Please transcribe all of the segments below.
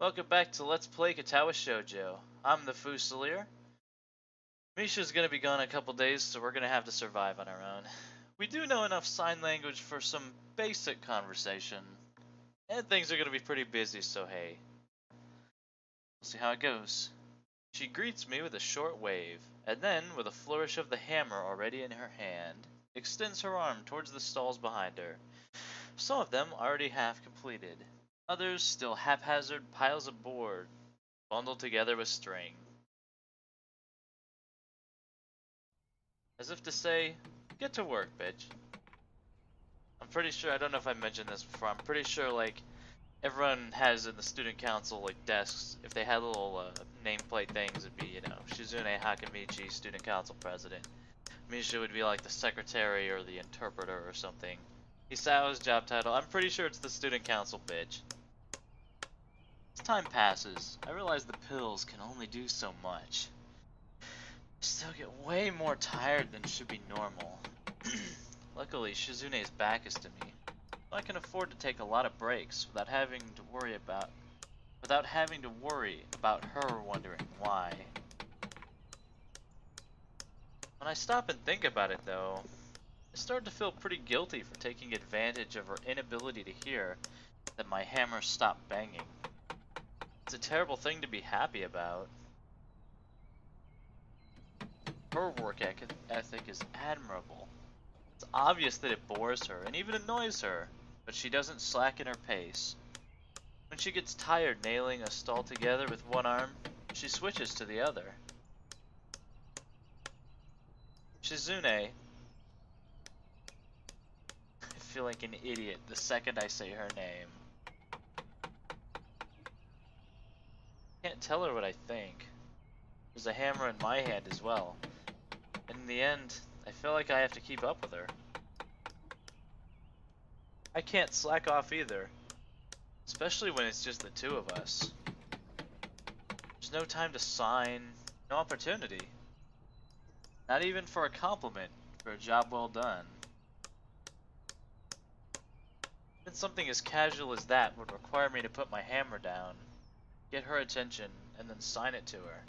Welcome back to Let's Play Katawa Shoujo. I'm the Fusilier. Misha's gonna be gone a couple days, so we're gonna have to survive on our own. We do know enough sign language for some basic conversation, and things are gonna be pretty busy, so hey. We'll see how it goes. She greets me with a short wave, and then, with a flourish of the hammer already in her hand, extends her arm towards the stalls behind her. Some of them already half completed. Others still haphazard piles of board, bundled together with string. As if to say, get to work, bitch. I'm pretty sure, I don't know if I mentioned this before, I'm pretty sure, like, everyone has in the student council, like, desks, if they had little nameplate things, it'd be, you know, Shizune Hakamichi, student council president. Misha would be, like, the secretary or the interpreter or something. Hisao's job title, I'm pretty sure it's the student council, bitch. As time passes, I realize the pills can only do so much. I still get way more tired than should be normal. Luckily, Shizune's back is to me, so I can afford to take a lot of breaks without having to worry about her wondering why. When I stop and think about it, though, I start to feel pretty guilty for taking advantage of her inability to hear that my hammer stopped banging. It's a terrible thing to be happy about. Her work ethic is admirable. It's obvious that it bores her and even annoys her, but she doesn't slacken her pace. When she gets tired nailing a stall together with one arm, she switches to the other. Shizune. I feel like an idiot the second I say her name. Can't tell her what I think. There's a hammer in my hand as well. And in the end, I feel like I have to keep up with her. I can't slack off either, especially when it's just the two of us. There's no time to sign, no opportunity. Not even for a compliment for a job well done. Even something as casual as that would require me to put my hammer down, get her attention, and then sign it to her.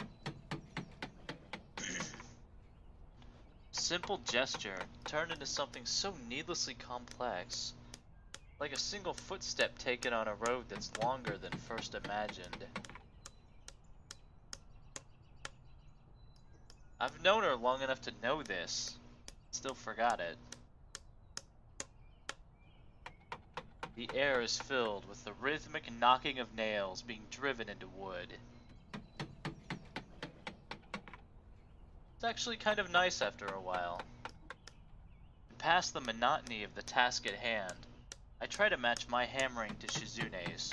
Simple gesture turned into something so needlessly complex, like a single footstep taken on a road that's longer than first imagined. I've known her long enough to know this, still forgot it. The air is filled with the rhythmic knocking of nails being driven into wood. It's actually kind of nice after a while. Past the monotony of the task at hand, I try to match my hammering to Shizune's,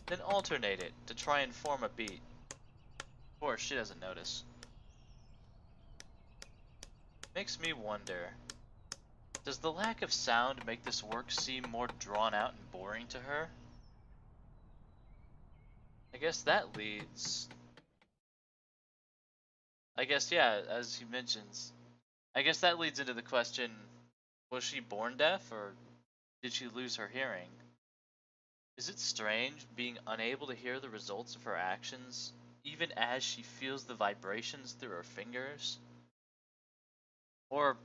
then alternate it to try and form a beat. Of course, she doesn't notice. Makes me wonder, does the lack of sound make this work seem more drawn out and boring to her? I guess that leads... yeah, as he mentions, I guess that leads into the question, was she born deaf, or did she lose her hearing? Is it strange being unable to hear the results of her actions, even as she feels the vibrations through her fingers? Or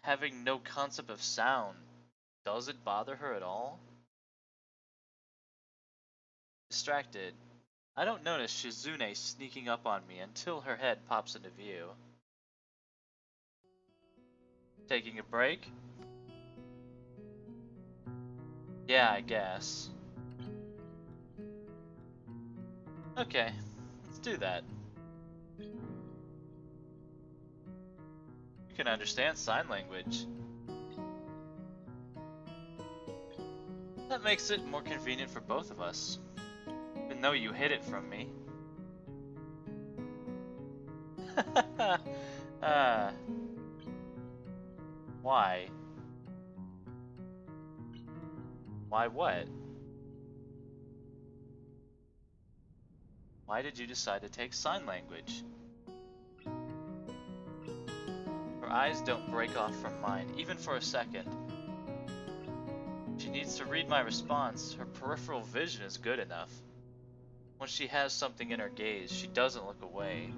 having no concept of sound, does it bother her at all? Distracted, I don't notice Shizune sneaking up on me until her head pops into view. Taking a break? Yeah, I guess. Okay, let's do that. You can understand sign language. That makes it more convenient for both of us. Even though you hid it from me. Why? Why what? Why did you decide to take sign language? Her eyes don't break off from mine, even for a second. She needs to read my response. Her peripheral vision is good enough. When she has something in her gaze, she doesn't look away.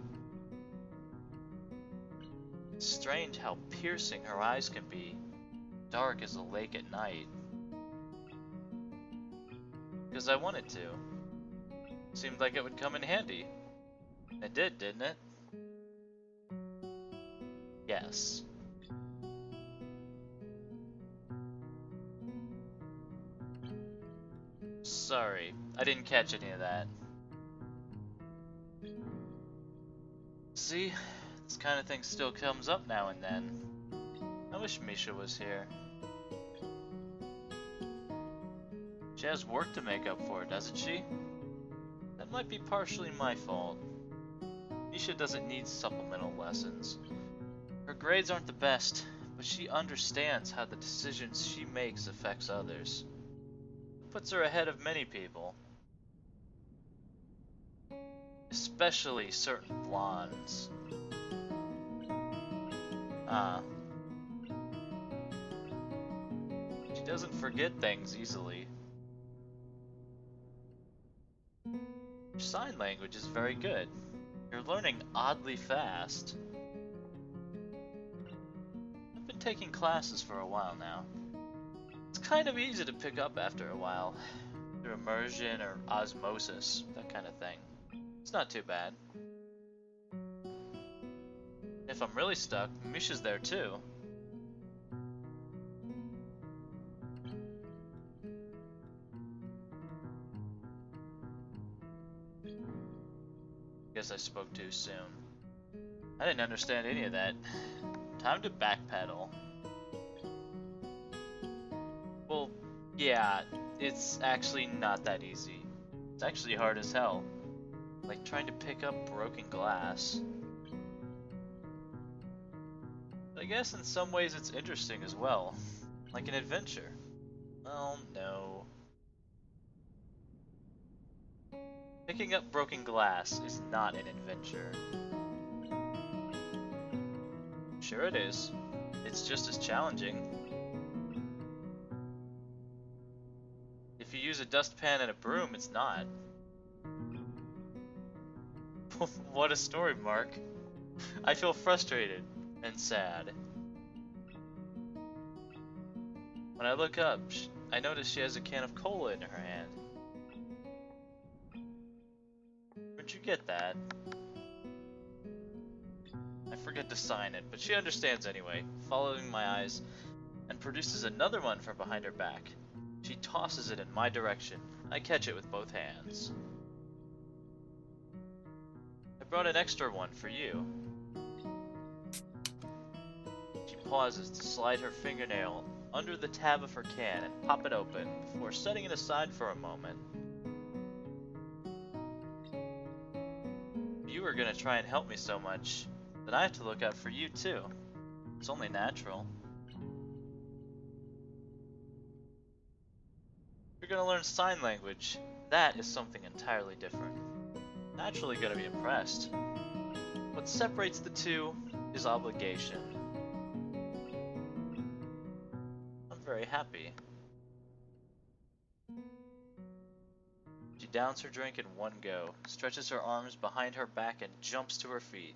It's strange how piercing her eyes can be, dark as a lake at night. Because I wanted to. Seemed like it would come in handy. It did, didn't it? Yes. Sorry, I didn't catch any of that. See, this kind of thing still comes up now and then. I wish Misha was here. She has work to make up for, doesn't she? That might be partially my fault. Misha doesn't need supplemental lessons. Her grades aren't the best, but she understands how the decisions she makes affects others. It puts her ahead of many people. Especially certain blondes. She doesn't forget things easily. Your sign language is very good. You're learning oddly fast. I've been taking classes for a while now. It's kind of easy to pick up after a while. Through immersion or osmosis, that kind of thing. It's not too bad. If I'm really stuck, Misha's there too. Guess I spoke too soon. I didn't understand any of that. Time to backpedal. Well, yeah, it's actually not that easy. It's actually hard as hell. Like trying to pick up broken glass. But I guess in some ways it's interesting as well. Like an adventure. Oh no. Picking up broken glass is not an adventure. Sure it is. It's just as challenging. If you use a dustpan and a broom, it's not. What a story, Mark. I feel frustrated and sad. When I look up, I notice she has a can of cola in her hand. Where'd you get that? I forget to sign it, but she understands anyway, following my eyes, and produces another one from behind her back. She tosses it in my direction. I catch it with both hands. I brought an extra one for you. She pauses to slide her fingernail under the tab of her can and pop it open before setting it aside for a moment. If you were gonna try and help me so much, then I have to look out for you too. It's only natural. You're gonna learn sign language. That is something entirely different. Naturally gonna be impressed. What separates the two is obligation. I'm very happy. She downs her drink in one go, stretches her arms behind her back and jumps to her feet.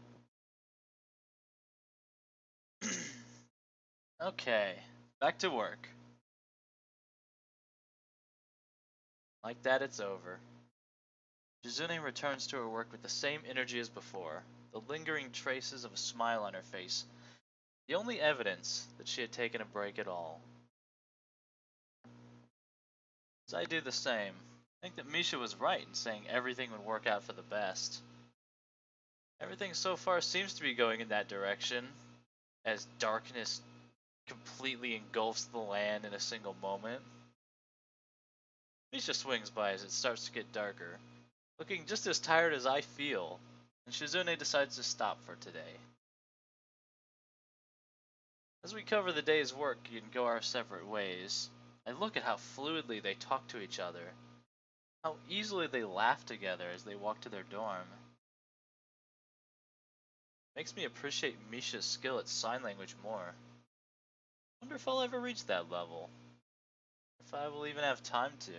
Okay, back to work. Like that, it's over. Shizune returns to her work with the same energy as before, the lingering traces of a smile on her face, the only evidence that she had taken a break at all. As I do the same, I think that Misha was right in saying everything would work out for the best. Everything so far seems to be going in that direction, as darkness completely engulfs the land in a single moment. Misha swings by as it starts to get darker, looking just as tired as I feel, and Shizune decides to stop for today. As we cover the day's work and go our separate ways, I look at how fluidly they talk to each other, how easily they laugh together as they walk to their dorm. Makes me appreciate Misha's skill at sign language more. Wonder if I'll ever reach that level. If I will even have time to.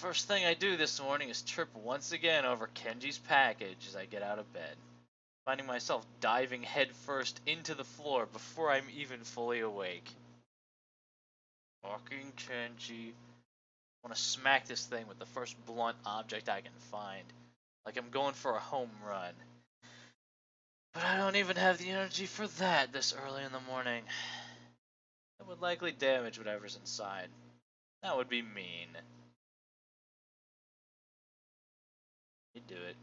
First thing I do this morning is trip once again over Kenji's package as I get out of bed, finding myself diving headfirst into the floor before I'm even fully awake. Fucking Kenji. I want to smack this thing with the first blunt object I can find, like I'm going for a home run. But I don't even have the energy for that this early in the morning. That would likely damage whatever's inside. That would be mean. You do it.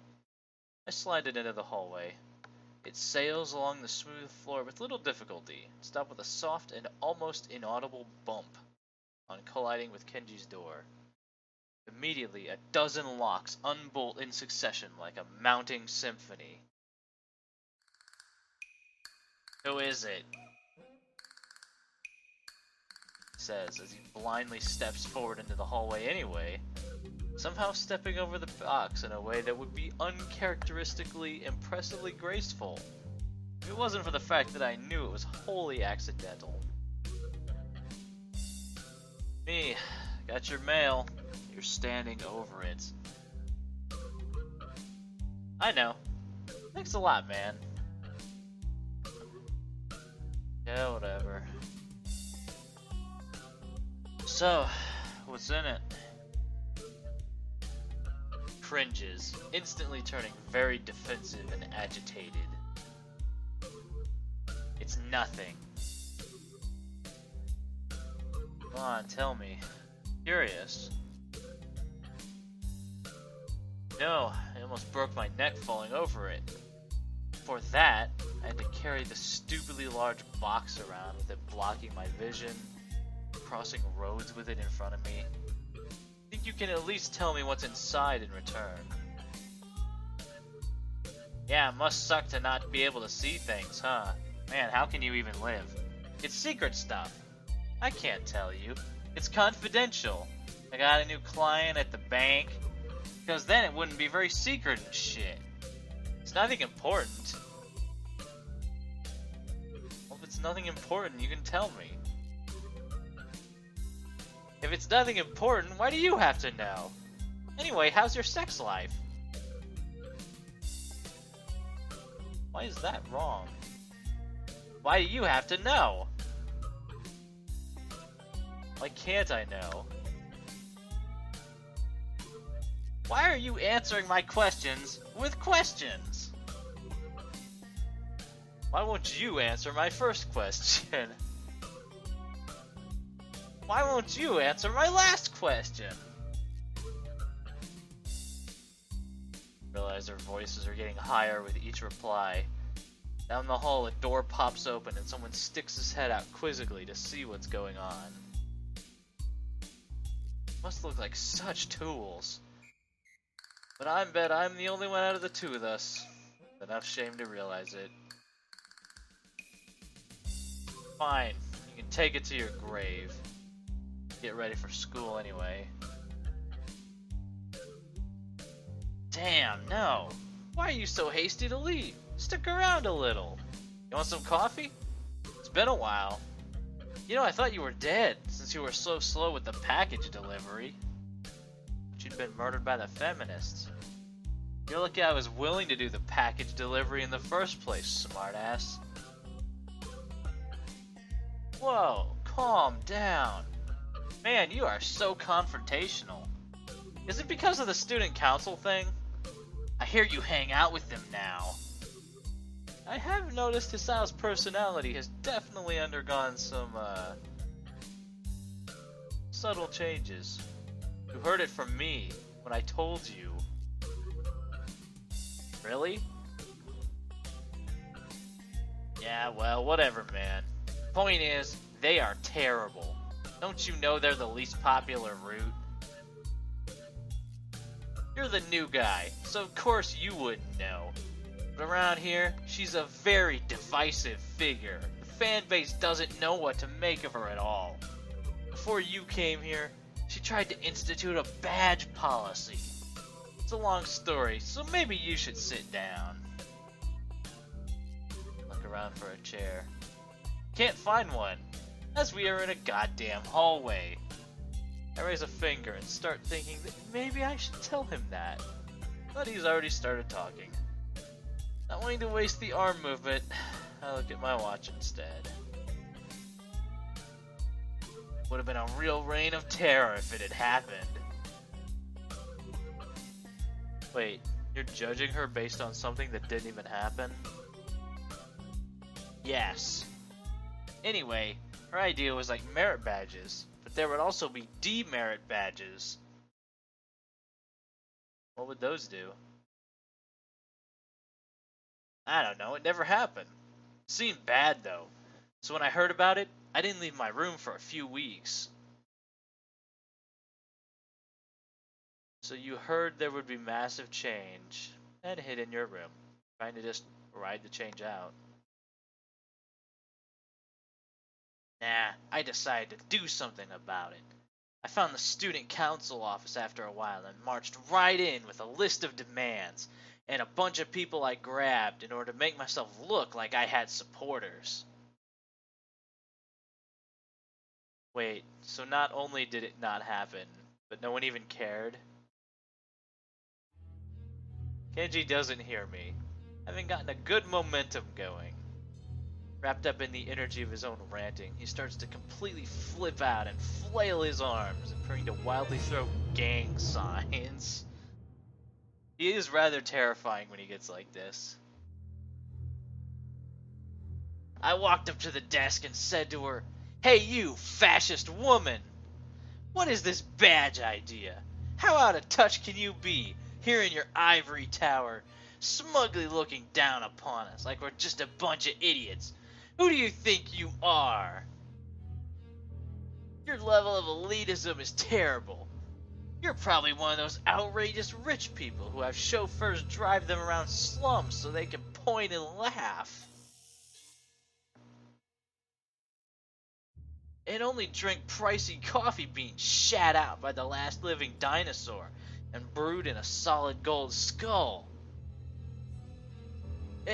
I slide it into the hallway. It sails along the smooth floor with little difficulty, stop with a soft and almost inaudible bump on colliding with Kenji's door. Immediately, a dozen locks unbolt in succession like a mounting symphony. Who is it? He says as he blindly steps forward into the hallway anyway, somehow stepping over the box in a way that would be uncharacteristically, impressively graceful. If it wasn't for the fact that I knew it was wholly accidental. Me, got your mail. You're standing over it. I know. Thanks a lot, man. Yeah, whatever. So, what's in it? Cringes, instantly turning very defensive and agitated. It's nothing. Come on, tell me. Curious. No, I almost broke my neck falling over it. For that, I had to carry the stupidly large box around with it blocking my vision, crossing roads with it in front of me. Think you can at least tell me what's inside in return? Yeah, it must suck to not be able to see things, huh? Man, how can you even live? It's secret stuff. I can't tell you. It's confidential. I got a new client at the bank. Because then it wouldn't be very secret and shit. It's nothing important. Well, if it's nothing important, you can tell me. If it's nothing important, why do you have to know? Anyway, how's your sex life? Why is that wrong? Why do you have to know? Why can't I know? Why are you answering my questions with questions? Why won't you answer my first question? Why won't you answer my last question? Realize their voices are getting higher with each reply. Down the hall, a door pops open and someone sticks his head out quizzically to see what's going on. Must look like such tools. But I bet I'm the only one out of the two of us. Enough shame to realize it. Fine, you can take it to your grave. Get ready for school anyway. Damn, no. Why are you so hasty to leave? Stick around a little. You want some coffee? It's been a while. You know, I thought you were dead, since you were so slow with the package delivery. But you'd been murdered by the feminists. You're lucky I was willing to do the package delivery in the first place, smartass. Whoa, calm down. Man, you are so confrontational. Is it because of the student council thing? I hear you hang out with them now. I have noticed Hisao's personality has definitely undergone some, subtle changes. You heard it from me when I told you. Really? Yeah, well, whatever, man. Point is, they are terrible. Don't you know they're the least popular route? You're the new guy, so of course you wouldn't know. But around here, she's a very divisive figure. The fan base doesn't know what to make of her at all. Before you came here, she tried to institute a badge policy. It's a long story, so maybe you should sit down. Look around for a chair. Can't find one, as we are in a goddamn hallway. I raise a finger and start thinking that maybe I should tell him that. But he's already started talking. Not wanting to waste the arm movement, I look at my watch instead. Would have been a real reign of terror if it had happened. Wait, you're judging her based on something that didn't even happen? Yes. Anyway, her idea was like merit badges, but there would also be demerit badges. What would those do? I don't know, it never happened. It seemed bad though, so when I heard about it, I didn't leave my room for a few weeks. So you heard there would be massive change, and hid in your room, trying to just ride the change out. Nah, I decided to do something about it. I found the student council office after a while and marched right in with a list of demands, and a bunch of people I grabbed in order to make myself look like I had supporters. Wait, so not only did it not happen, but no one even cared? Kenji doesn't hear me, having gotten a good momentum going. Wrapped up in the energy of his own ranting, he starts to completely flip out and flail his arms, appearing to wildly throw gang signs. He is rather terrifying when he gets like this. I walked up to the desk and said to her, "Hey you, fascist woman! What is this badge idea? How out of touch can you be, here in your ivory tower, smugly looking down upon us like we're just a bunch of idiots? Who do you think you are? Your level of elitism is terrible. You're probably one of those outrageous rich people who have chauffeurs drive them around slums so they can point and laugh. And only drink pricey coffee beans shat out by the last living dinosaur and brewed in a solid gold skull.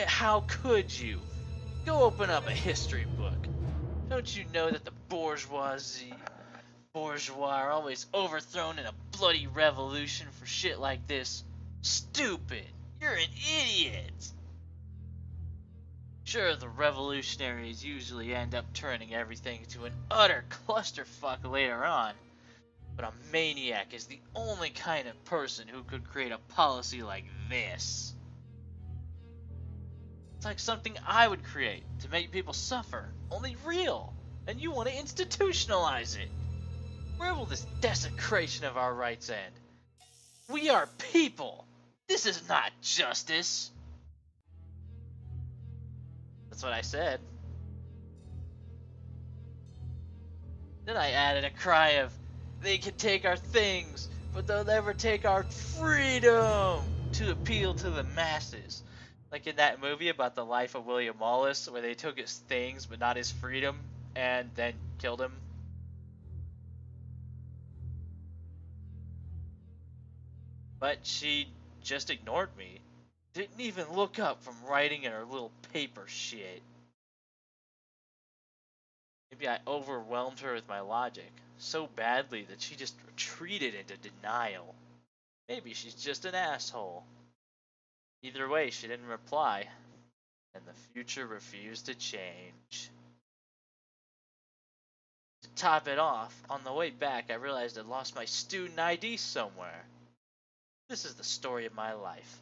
How could you? Go open up a history book. Don't you know that the bourgeois are always overthrown in a bloody revolution for shit like this? Stupid! You're an idiot! Sure, the revolutionaries usually end up turning everything into an utter clusterfuck later on, but a maniac is the only kind of person who could create a policy like this. It's like something I would create to make people suffer, only real, and you want to institutionalize it. Where will this desecration of our rights end? We are people! This is not justice! That's what I said. Then I added a cry of, "They can take our things, but they'll never take our freedom," to appeal to the masses. Like in that movie about the life of William Wallace, where they took his things but not his freedom, and then killed him. But she just ignored me. Didn't even look up from writing in her little paper shit. Maybe I overwhelmed her with my logic so badly that she just retreated into denial. Maybe she's just an asshole. Either way, she didn't reply, and the future refused to change. To top it off, on the way back I realized I'd lost my student ID somewhere. This is the story of my life.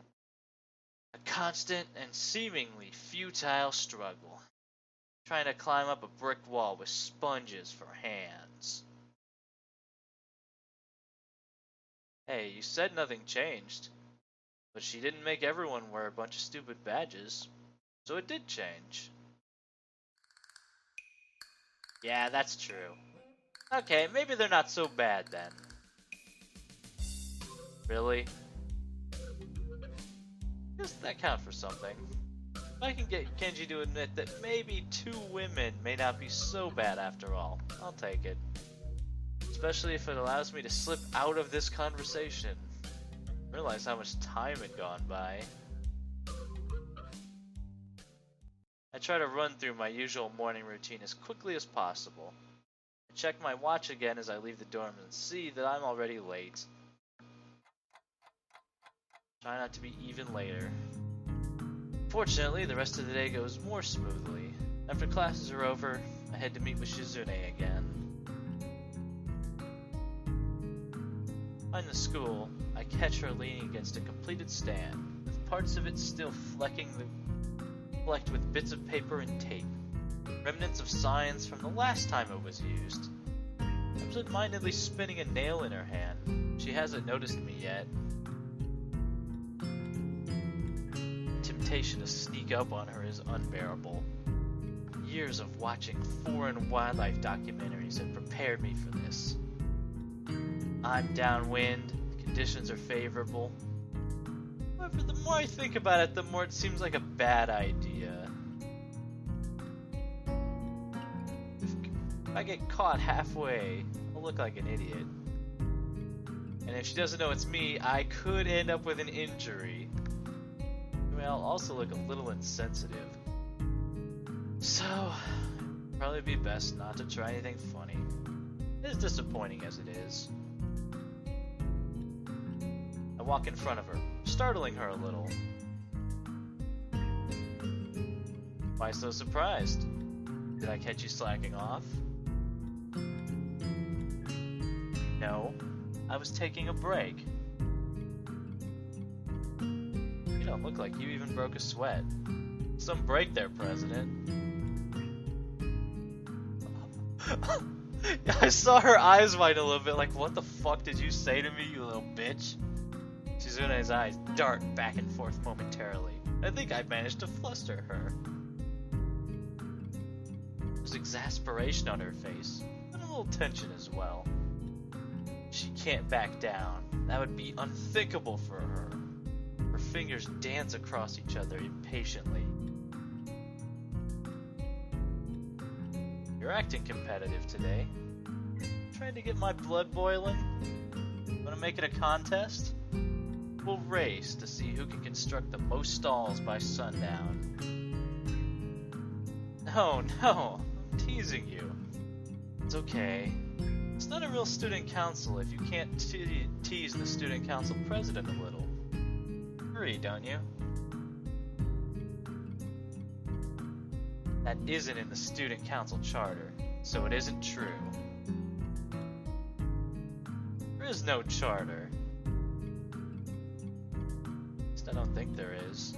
A constant and seemingly futile struggle. Trying to climb up a brick wall with sponges for hands. Hey, you said nothing changed. But she didn't make everyone wear a bunch of stupid badges. So it did change. Yeah, that's true. Okay, maybe they're not so bad then. Really? Does that count for something? If I can get Kenji to admit that maybe 2 women may not be so bad after all, I'll take it. Especially if it allows me to slip out of this conversation. Realize how much time had gone by. I try to run through my usual morning routine as quickly as possible. I check my watch again as I leave the dorm and see that I'm already late. Try not to be even later. Fortunately, the rest of the day goes more smoothly. After classes are over, I head to meet with Shizune again. In the school, I catch her leaning against a completed stand, with parts of it still flecked with bits of paper and tape, remnants of signs from the last time it was used. Absent-mindedly spinning a nail in her hand. She hasn't noticed me yet. The temptation to sneak up on her is unbearable. Years of watching foreign wildlife documentaries have prepared me for this. I'm downwind, the conditions are favorable. However, the more I think about it, the more it seems like a bad idea. If I get caught halfway, I'll look like an idiot. And if she doesn't know it's me, I could end up with an injury. I mean, I'll also look a little insensitive. So, it'd probably be best not to try anything funny. As disappointing as it is. I walk in front of her, startling her a little. Why so surprised? Did I catch you slacking off? No, I was taking a break. You don't look like you even broke a sweat. Some break there, President. I saw her eyes widen a little bit like, what the fuck did you say to me, you little bitch? Shizune's eyes dart back and forth momentarily. I think I managed to fluster her. There's exasperation on her face, and a little tension as well. She can't back down. That would be unthinkable for her. Her fingers dance across each other impatiently. You're acting competitive today. Trying to get my blood boiling? Wanna make it a contest? We'll race to see who can construct the most stalls by sundown. No, I'm teasing you. It's okay. It's not a real student council if you can't tease the student council president a little. Agree, don't you? That isn't in the student council charter, so it isn't true. There is no charter. I don't think there is.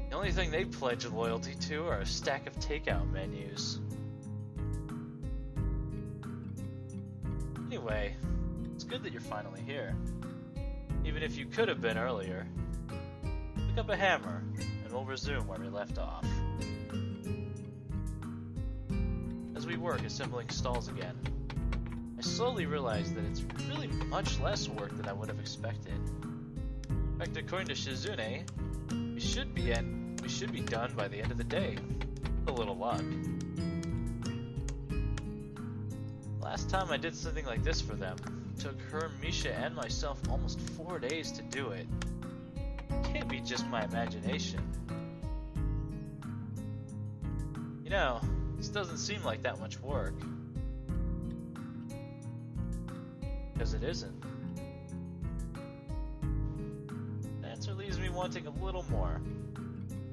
The only thing they pledge loyalty to are a stack of takeout menus. Anyway, it's good that you're finally here. Even if you could have been earlier. Pick up a hammer, and we'll resume where we left off. As we work assembling stalls again, I slowly realize that it's really much less work than I would have expected. In fact, according to Shizune, we should be done by the end of the day. With a little luck. Last time I did something like this for them, it took her, Misha, and myself almost 4 days to do it. It can't be just my imagination. You know, this doesn't seem like that much work. Because it isn't. Leaves me wanting a little more.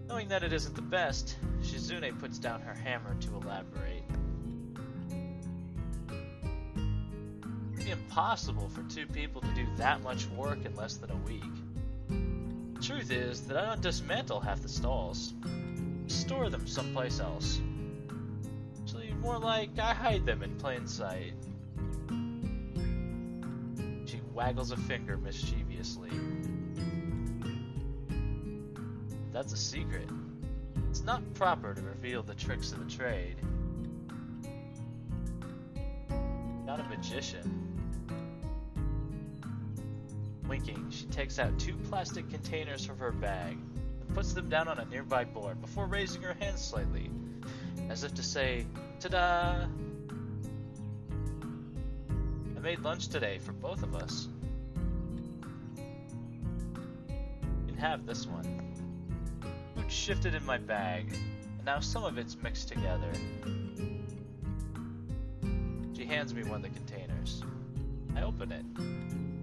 Knowing that it isn't the best, Shizune puts down her hammer to elaborate. It'd be impossible for two people to do that much work in less than a week. The truth is that I don't dismantle half the stalls. I store them someplace else. Actually, more like I hide them in plain sight. She waggles a finger mischievously. That's a secret. It's not proper to reveal the tricks of the trade. Not a magician. Winking, she takes out 2 plastic containers from her bag and puts them down on a nearby board before raising her hands slightly, as if to say, ta-da! I made lunch today for both of us. You can have this one. Food shifted in my bag, and now some of it's mixed together. She hands me one of the containers. I open it.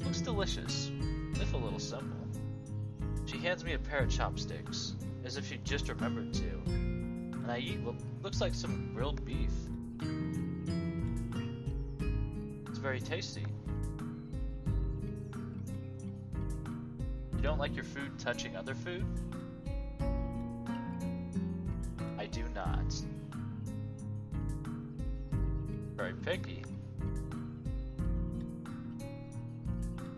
It looks delicious, if a little simple. She hands me a pair of chopsticks, as if she just remembered to, and I eat what looks like some grilled beef. It's very tasty. You don't like your food touching other food? I do not. Very picky.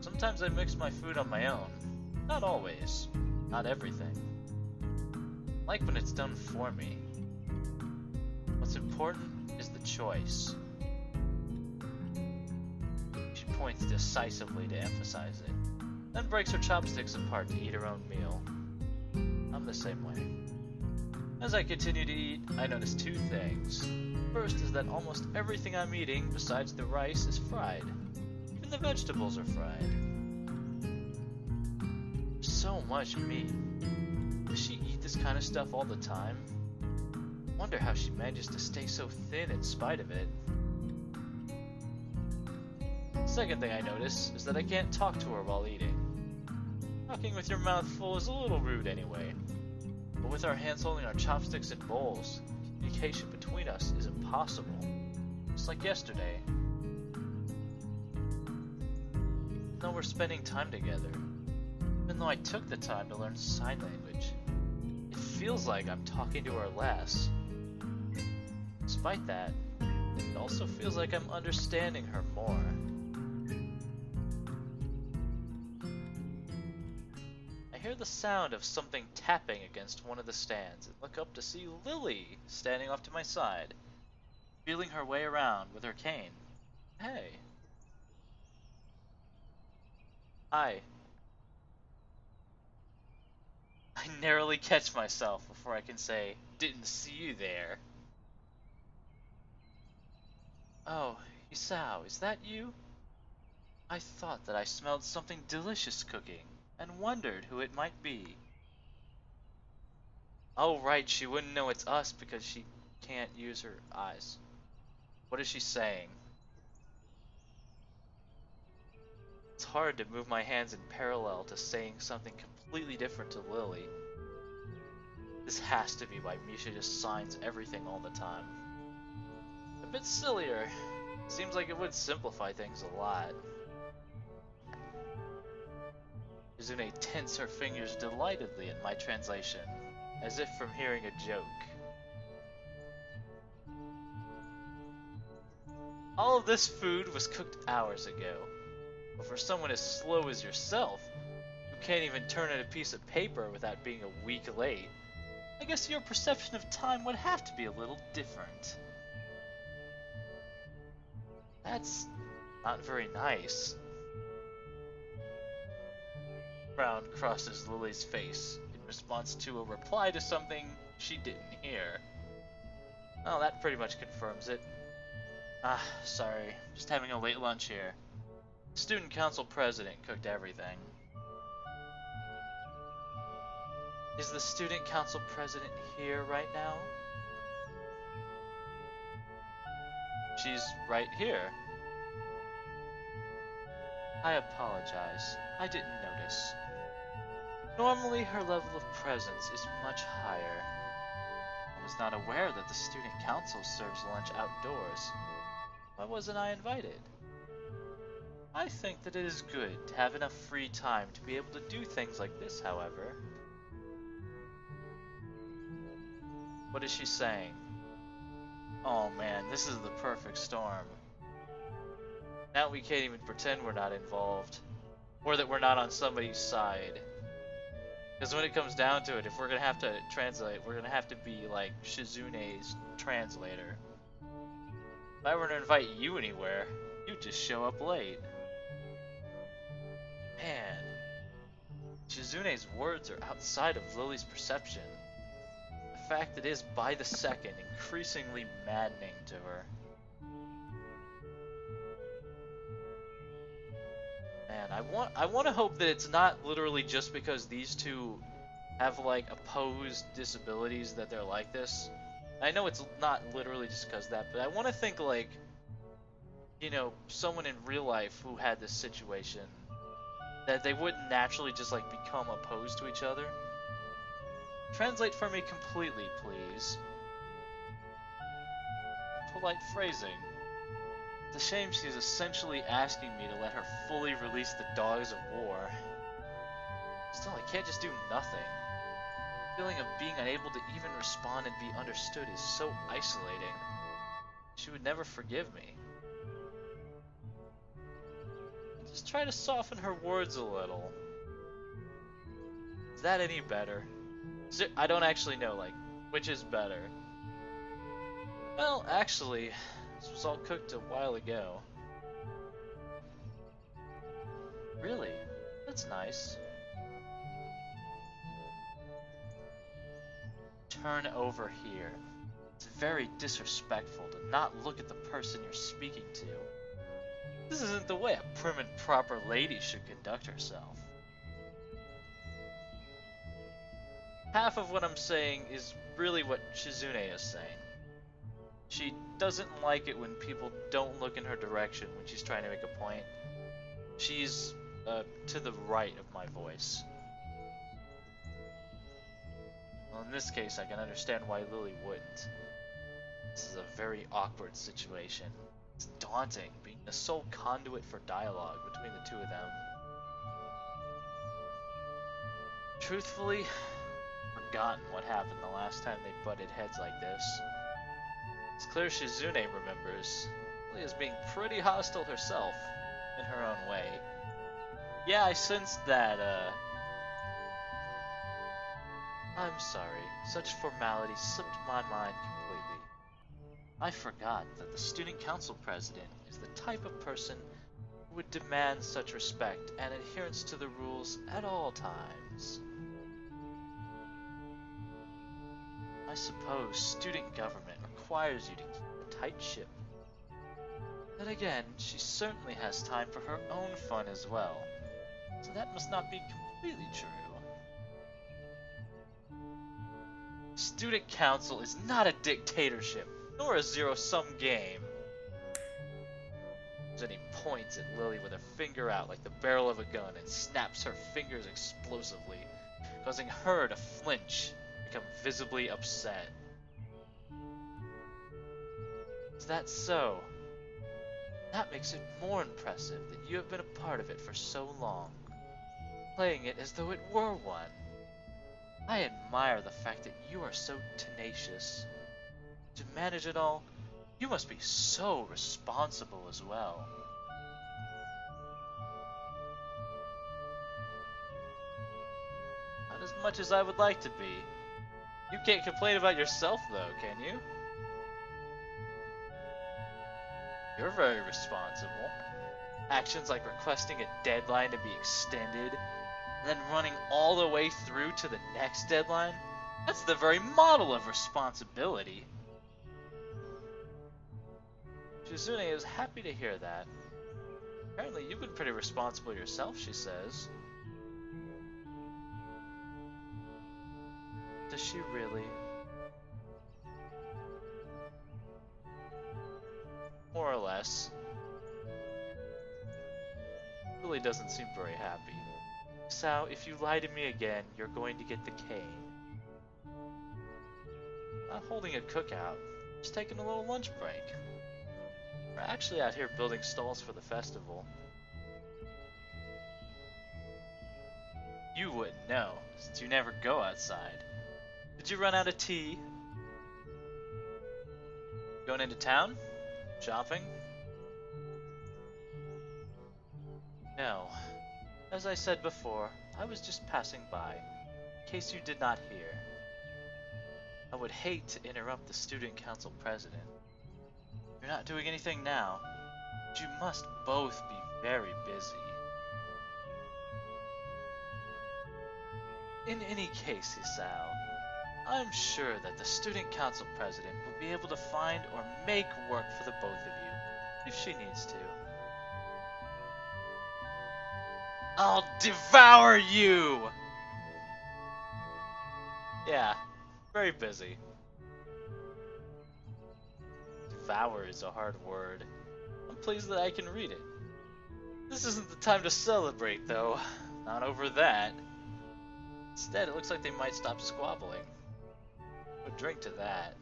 Sometimes I mix my food on my own. Not always. Not everything. I like when it's done for me. What's important is the choice. She points decisively to emphasize it, then breaks her chopsticks apart to eat her own meal. I'm the same way. As I continue to eat, I notice two things. First is that almost everything I'm eating, besides the rice, is fried. Even the vegetables are fried. So much meat. Does she eat this kind of stuff all the time? Wonder how she manages to stay so thin in spite of it. Second thing I notice is that I can't talk to her while eating. Talking with your mouth full is a little rude anyway. But with our hands holding our chopsticks and bowls, communication between us is impossible. Just like yesterday. Though we're spending time together. Even though I took the time to learn sign language, it feels like I'm talking to her less. Despite that, it also feels like I'm understanding her more. I hear the sound of something tapping against one of the stands and look up to see Lily standing off to my side, feeling her way around with her cane. Hey. Hi. I narrowly catch myself before I can say, "Didn't see you there." Oh, Isao, is that you? I thought that I smelled something delicious cooking, and wondered who it might be. Oh right, she wouldn't know it's us because she can't use her eyes. What is she saying? It's hard to move my hands in parallel to saying something completely different to Lily. This has to be why Misha just signs everything all the time. A bit sillier. Seems like it would simplify things a lot. Shizune tenses her fingers delightedly at my translation, as if from hearing a joke. All of this food was cooked hours ago. But for someone as slow as yourself, who can't even turn in a piece of paper without being a week late, I guess your perception of time would have to be a little different. That's not very nice. Frown crosses Lily's face in response to a reply to something she didn't hear. Oh, that pretty much confirms it. Ah, sorry, just having a late lunch here. Student council president cooked everything. Is the student council president here right now? She's right here. I apologize. I didn't notice. Normally her level of presence is much higher. I was not aware that the student council serves lunch outdoors. Why wasn't I invited? I think that it is good to have enough free time to be able to do things like this, however. What is she saying? Oh man, this is the perfect storm. Now we can't even pretend we're not involved. Or that we're not on somebody's side. Because when it comes down to it, if we're gonna have to translate, we're gonna have to be like Shizune's translator. If I were to invite you anywhere, you'd just show up late. Man, Shizune's words are outside of Lily's perception. The fact that it is by the second increasingly maddening to her. Man, I want to hope that it's not literally just because these two have like opposed disabilities that they're like this. I know it's not literally just because of that, but I want to think like you know, someone in real life who had this situation, that they wouldn't naturally just like become opposed to each other. Translate for me completely, please. Polite phrasing. It's a shame she's essentially asking me to let her fully release the dogs of war. Still, I can't just do nothing. The feeling of being unable to even respond and be understood is so isolating. She would never forgive me. Just try to soften her words a little. Is that any better? I don't actually know, like, which is better. Well, actually, this was all cooked a while ago. Really? That's nice. Turn over here. It's very disrespectful to not look at the person you're speaking to. This isn't the way a prim and proper lady should conduct herself. Half of what I'm saying is really what Shizune is saying. She doesn't like it when people don't look in her direction when she's trying to make a point. She's to the right of my voice. Well, in this case, I can understand why Lily wouldn't. This is a very awkward situation. It's daunting, being the sole conduit for dialogue between the two of them. Truthfully, I've forgotten what happened the last time they butted heads like this. It's clear Shizune remembers. Lily is being pretty hostile herself, in her own way. Yeah, I sensed that, I'm sorry, such formality slipped my mind completely. I forgot that the student council president is the type of person who would demand such respect and adherence to the rules at all times. I suppose student government requires you to keep a tight ship. Then again, she certainly has time for her own fun as well, so that must not be completely true. Student council is not a dictatorship, nor a zero-sum game. Then he points at Lily with her finger out like the barrel of a gun and snaps her fingers explosively, causing her to flinch and become visibly upset. Is that so? That makes it more impressive that you have been a part of it for so long, playing it as though it were one. I admire the fact that you are so tenacious. To manage it all, you must be so responsible as well. Not as much as I would like to be. You can't complain about yourself though, can you? You're very responsible. Actions like requesting a deadline to be extended, and then running all the way through to the next deadline? That's the very model of responsibility. Shizune is happy to hear that. Apparently you've been pretty responsible yourself, she says. Does she really? More or less. Lily doesn't seem very happy. Sao, if you lie to me again, you're going to get the cane. Not holding a cookout, just taking a little lunch break. We're actually out here building stalls for the festival. You wouldn't know, since you never go outside. Did you run out of tea? Going into town? Shopping? No. As I said before, I was just passing by, in case you did not hear. I would hate to interrupt the student council president. You're not doing anything now, but you must both be very busy. In any case, Isao, I'm sure that the student council president will be able to find or make work for the both of you, if she needs to. I'll devour you! Yeah, very busy. Devour is a hard word. I'm pleased that I can read it. This isn't the time to celebrate, though. Not over that. Instead, it looks like they might stop squabbling. Would drink to that.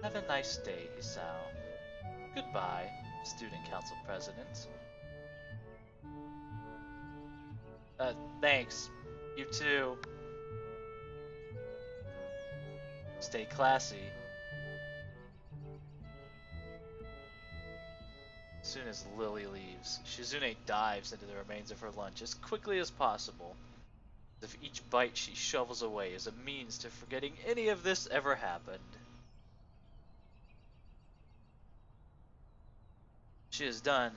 Have a nice day, Isao. Goodbye, Student Council President. Thanks. You too. Stay classy. As soon as Lily leaves, Shizune dives into the remains of her lunch as quickly as possible, as if each bite she shovels away is a means to forgetting any of this ever happened. She is done.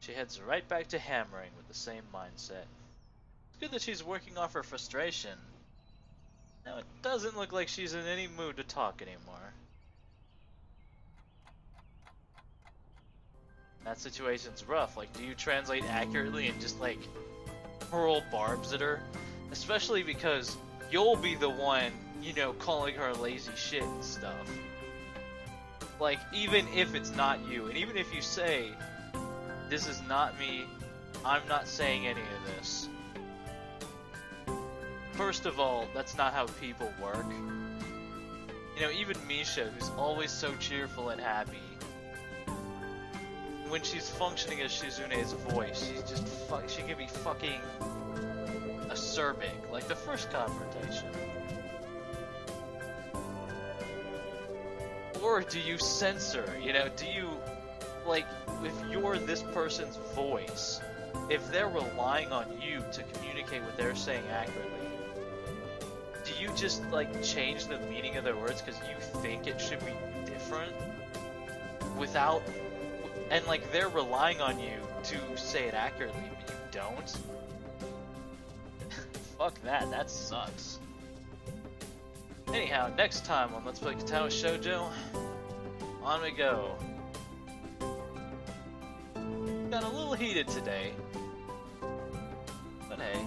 She heads right back to hammering with the same mindset. It's good that she's working off her frustration. Now it doesn't look like she's in any mood to talk anymore. That situation's rough. Like, do you translate accurately and just, like, hurl barbs at her? Especially because you'll be the one, you know, calling her lazy shit and stuff. Like, even if it's not you, and even if you say, this is not me, I'm not saying any of this. First of all, that's not how people work. You know, even Misha, who's always so cheerful and happy, when she's functioning as Shizune's voice, she's just she can be fucking acerbic, like the first confrontation. Or do you censor? You know, do you, like, if you're this person's voice, if they're relying on you to communicate what they're saying accurately, do you just, like, change the meaning of their words because you think it should be different? Without, and, like, they're relying on you to say it accurately, but you don't? Fuck that, that sucks. Anyhow, next time on Let's Play Katawa Shoujo, on we go. Got a little heated today, but hey.